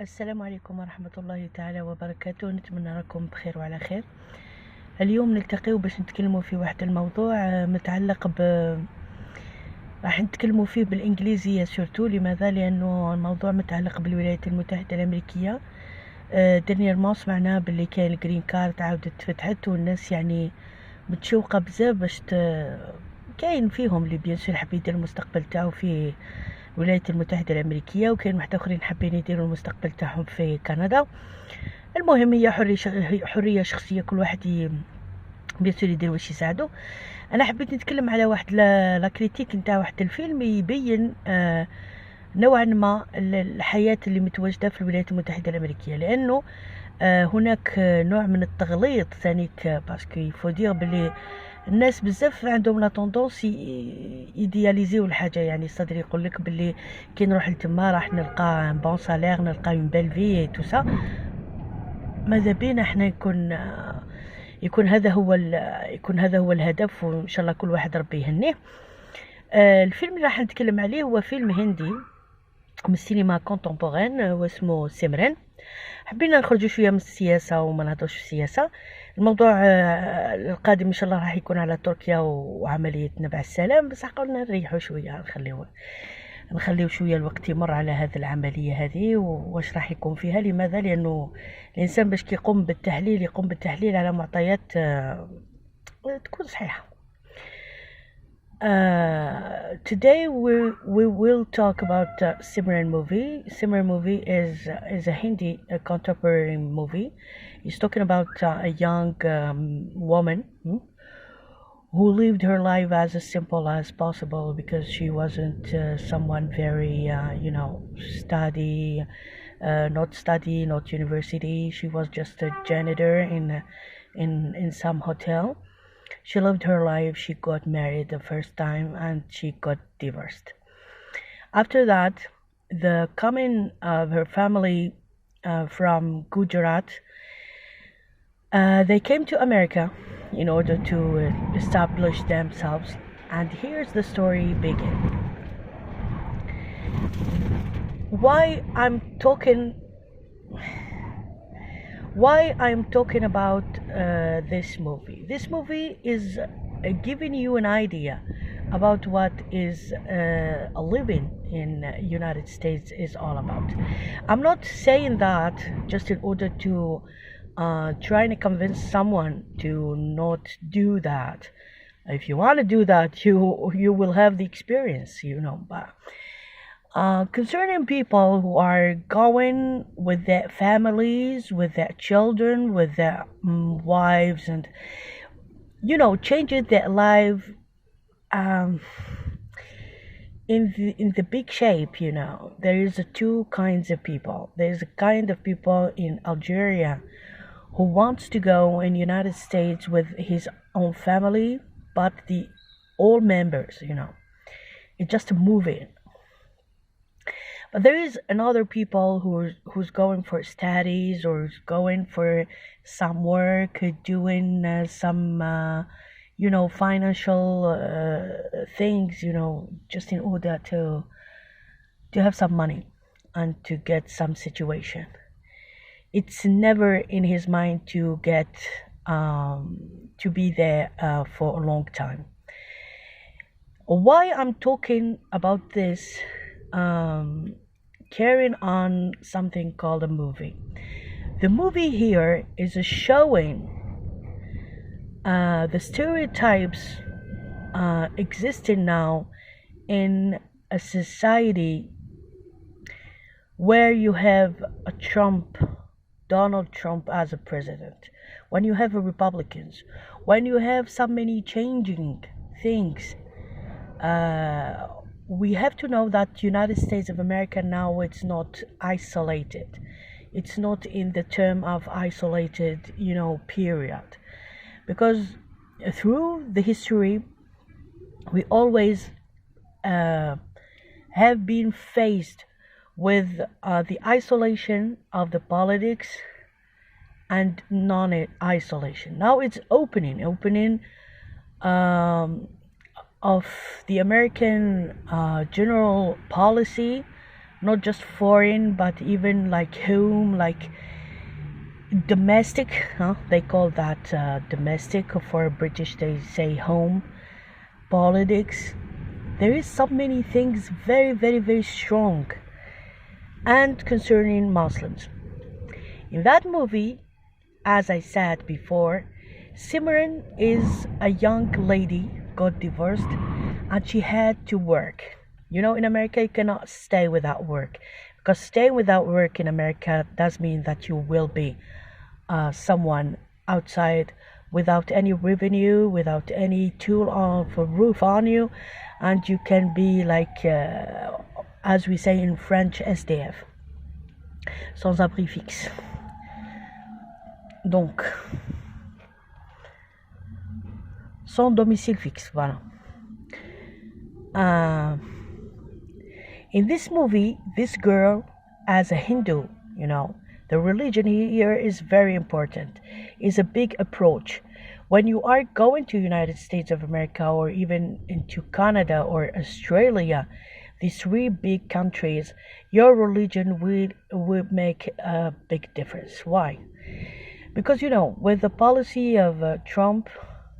السلام عليكم ورحمة الله تعالى وبركاته. نتمنى راكم بخير وعلى خير. اليوم نلتقيو باش نتكلموا في واحد الموضوع متعلق راح نتكلموا فيه بالإنجليزية سورتو. لماذا؟ لأنه الموضوع متعلق بالولايات المتحدة الأمريكية. ديرنييرمون سمعنا باللي كاين الجرين كارد عاودت تفتحت، والناس يعني متشوقة بزاف باش كاين فيهم اللي بيان سور حاب يدير المستقبل تاعو في الولايات المتحدة الأمريكية، وكاين واحد آخرين حابين يديروا المستقبل تاعهم في كندا. المهم هي حرية شخصية، كل واحد بيصير يدير واش يساعدو. انا حبيت نتكلم على واحد لا كريتيك نتاع واحد الفيلم يبين نوعا ما الحياة اللي متواجدة في الولايات المتحدة الأمريكية، لأنه هناك نوع من التغليط ثانيك، باسكو يفو دير بلي الناس بزاف عندهم لا توندونس ايدياليزيو الحاجه، يعني صدر يقول لك باللي كي نروح لتما راح نلقى بون سالير، نلقى اون بيل في تو سا. ماذا بينا احنا يكون هذا هو الهدف، وان شاء الله كل واحد ربي يهنيه. الفيلم اللي راح نتكلم عليه هو فيلم هندي من السينما كونتمبورين واسمه سمران. حبينا نخرجوا شويه من السياسه وما نهضرش في السياسه. الموضوع القادم ان شاء الله راح يكون على تركيا وعمليه نبع السلام، بس قلنا نريحوا شويه، نخليو شويه الوقت يمر على هذه العمليه هذه واش راح يكون فيها. لماذا؟ لانه الانسان باش يقوم بالتحليل على معطيات تكون صحيحه. Today we will talk about Simran movie. Simran movie is a Hindi contemporary movie. He's talking about a young woman who lived her life as simple as possible, because she wasn't someone very not university. She was just a janitor in some hotel. She lived her life. She got married the first time and she got divorced. After that, the coming of her family from Gujarat, they came to America in order to establish themselves. And here's the story begin. Why I'm talking about this movie. This movie is giving you an idea about what is living in United States is all about. I'm not saying that just in order to trying to convince someone to not do that. If you want to do that, you will have the experience, but concerning people who are going with their families, with their children, with their wives, and changing their life in the big shape. There is two kinds of people. There's a kind of people in Algeria who wants to go in United States with his own family, but all members, it's just a movie. But there is another people who's going for studies, or who's going for some work, doing some financial things, just in order to have some money and to get some situation. It's never in his mind to get to be there for a long time. Why I'm talking about this? Carrying on something called a movie. The movie here is showing the stereotypes existing now in a society where you have Donald Trump as a president, when you have Republicans, when you have so many changing things. We have to know that United States of America now, it's not isolated. It's not in the term of isolated, period. Because through the history, we always have been faced with the isolation of the politics and non-isolation. Now it's opening of the American general policy not just foreign, but even like home, like domestic, huh? They call that domestic. For British, they say home politics. There is so many things very, very, very strong and concerning Muslims. In that movie, as I said before, Simran is a young lady, got divorced, and she had to work. You know, in America, you cannot stay without work, because staying without work in America does mean that you will be someone outside without any revenue, without any tool of a roof on you, and you can be like, as we say in French, SDF, sans abri fixe. Donc, sans domicile fixe, voilà. In this movie, this girl, as a Hindu, you know, the religion here is very important, is a big approach. When you are going to United States of America or even into Canada or Australia, these three big countries, your religion will make a big difference. Why? Because, you know, with the policy of Trump,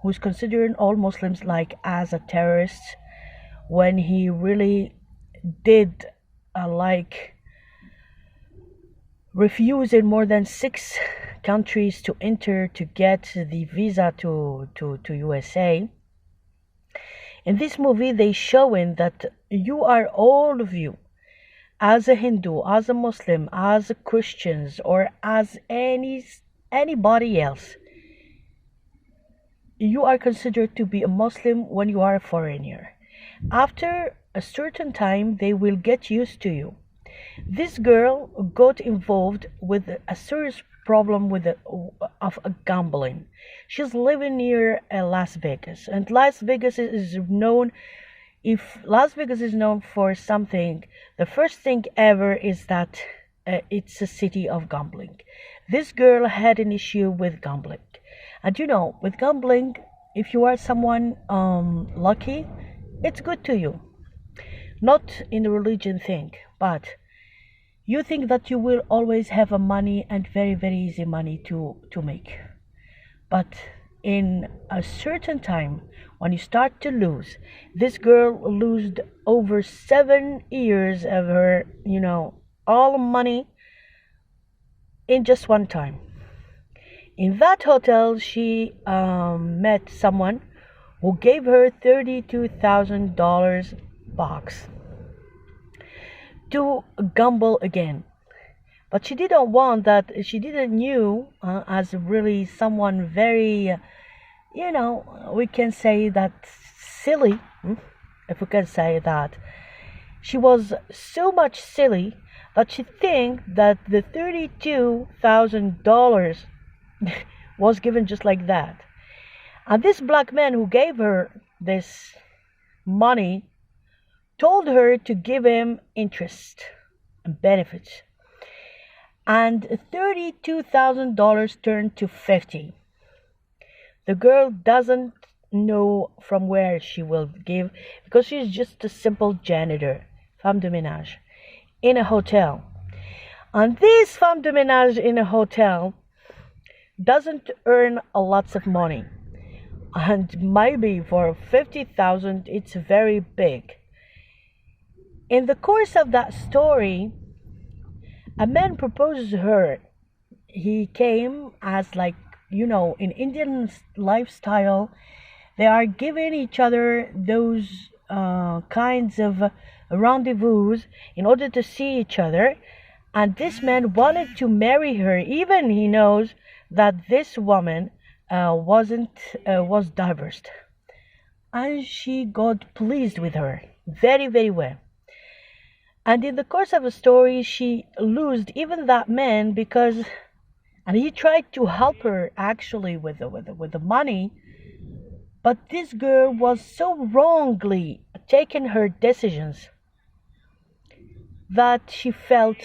who's considering all Muslims like as a terrorist, when he really did like refuse in more than 6 countries to enter to get the visa to USA. In this movie, they showing that you are, all of you, as a Hindu, as a Muslim, as a Christians, or as anybody else, you are considered to be a Muslim when you are a foreigner. After a certain time, they will get used to you. This girl got involved with a serious problem of gambling. She's living near Las Vegas, and Las Vegas is known. If Las Vegas is known for something, the first thing ever is that it's a city of gambling. This girl had an issue with gambling, and you know, with gambling, if you are someone lucky, it's good to you. Not in the religion thing, but you think that you will always have a money and very, very easy money to make. But in a certain time, when you start to lose, this girl lost over 7 years of her, you know, all money in just one time. In that hotel, she met someone who gave her $32,000 box to gamble again. But she didn't want that. She didn't knew as really someone very, you know, we can say that silly, if we can say that. She was so much silly that she think that the $32,000 was given just like that. And this black man who gave her this money told her to give him interest and benefits. And $32,000 turned to 50. The girl doesn't know from where she will give, because she's just a simple janitor, femme de ménage, in a hotel. And this femme de ménage in a hotel doesn't earn a lots of money. And maybe for 50,000, it's very big. In the course of that story, a man proposes her. He came as, like, you know, in Indian lifestyle, they are giving each other those kinds of rendezvous in order to see each other. And this man wanted to marry her, even he knows that this woman was divorced. And she got pleased with her very, very well. And in the course of the story, she lost even that man, because, and he tried to help her actually with the money, but this girl was so wrongly taking her decisions that she felt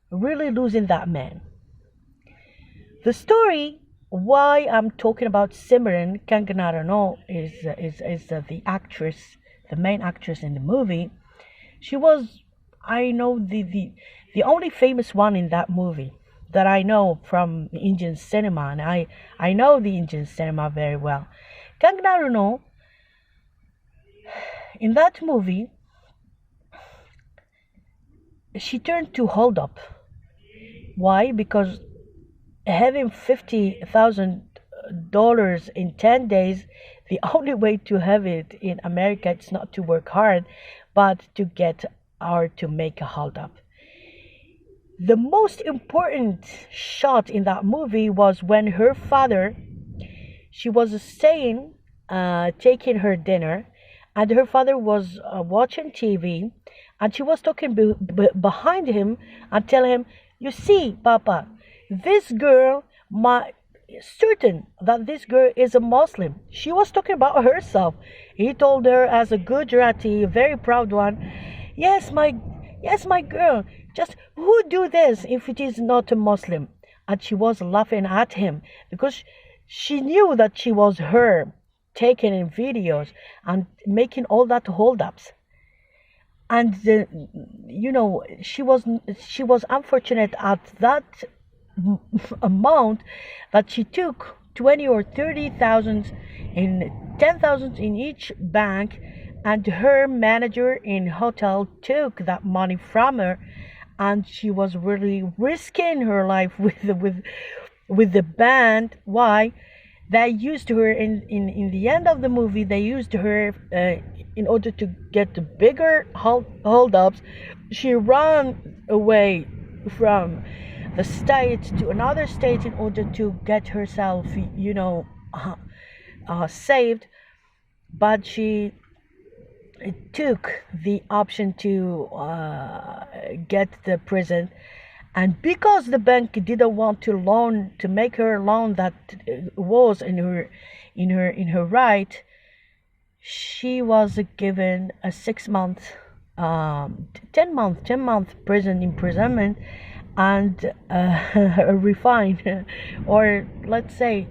really losing that man. The story, why I'm talking about Simran Kangana Ranaut is the actress, the main actress in the movie. She was, I know the only famous one in that movie that I know from Indian cinema, and I know the Indian cinema very well. Kangna Ranaut, in that movie, she turned to hold up. Why? Because having $50,000 in 10 days, the only way to have it in America, it's not to work hard, but to get or to make a hold up. The most important shot in that movie was when her father, she was staying, taking her dinner, and her father was watching TV, and she was talking behind him and telling him, "You see, Papa, this girl, my certain that this girl is a Muslim." She was talking about herself. He told her as a Gujarati, a very proud one, yes, my girl, just who do this if it is not a Muslim?" And she was laughing at him because she knew that she was her taken in videos and making all that hold-ups. And she was unfortunate at that amount that she took 20 or 30,000 in 10,000 in each bank, and her manager in hotel took that money from her, and she was really risking her life with the band. Why? They used her in the end of the movie. They used her in order to get the bigger hold-ups. She ran away from the state to another state in order to get herself, saved. But she took the option to get the prison, and because the bank didn't want to make her loan that was in her right, she was given a 6 month 10 month prison imprisonment, and a refine, or let's say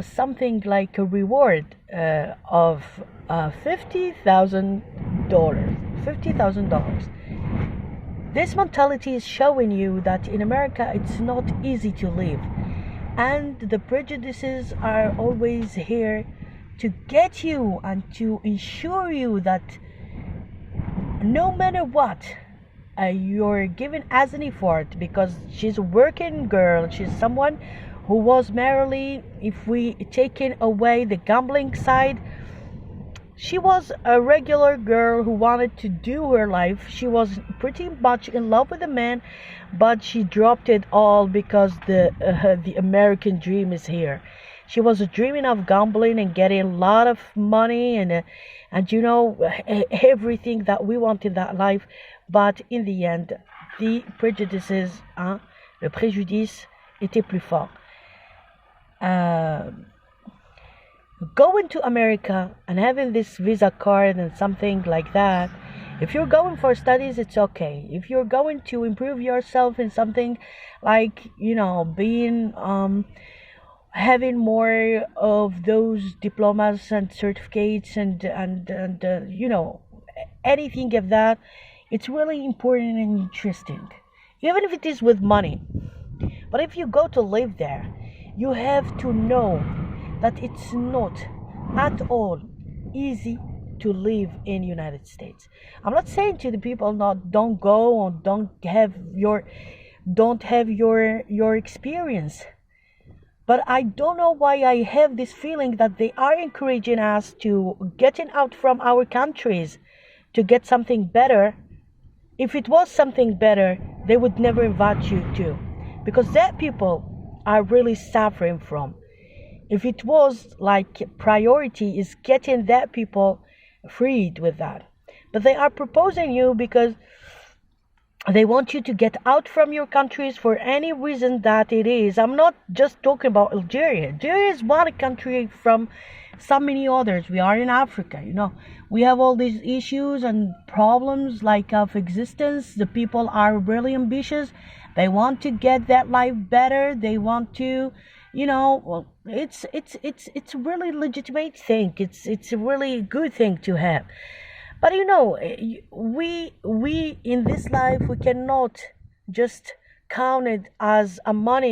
something like a reward of $50,000. This mentality is showing you that in America it's not easy to live, and the prejudices are always here to get you and to ensure you that no matter what, you're given as an effort, because she's a working girl, she's someone who was merely, if we taken away the gambling side, she was a regular girl who wanted to do her life. She was pretty much in love with a man, but she dropped it all because the American dream is here. She was dreaming of gambling and getting a lot of money and everything that we want in that life. But in the end, the prejudices, le préjudice était plus fort. Going to America and having this visa card and something like that, if you're going for studies, it's okay. If you're going to improve yourself in something like, being having more of those diplomas and certificates and anything of that, it's really important and interesting, even if it is with money. But if you go to live there, you have to know that it's not at all easy to live in United States. I'm not saying to the people don't go or don't have your experience, but I don't know why I have this feeling that they are encouraging us to getting out from our countries to get something better. If it was something better, they would never invite you to, because that people are really suffering from. If it was like priority is getting that people freed with that, but they are proposing you because they want you to get out from your countries for any reason that it is. I'm not just talking about Algeria. Algeria is one country from so many others. We are in Africa, we have all these issues and problems like of existence. The people are really ambitious. They want to get that life better. They want to, it's really legitimate thing. It's a really good thing to have. But you know, we in this life we cannot just count it as a money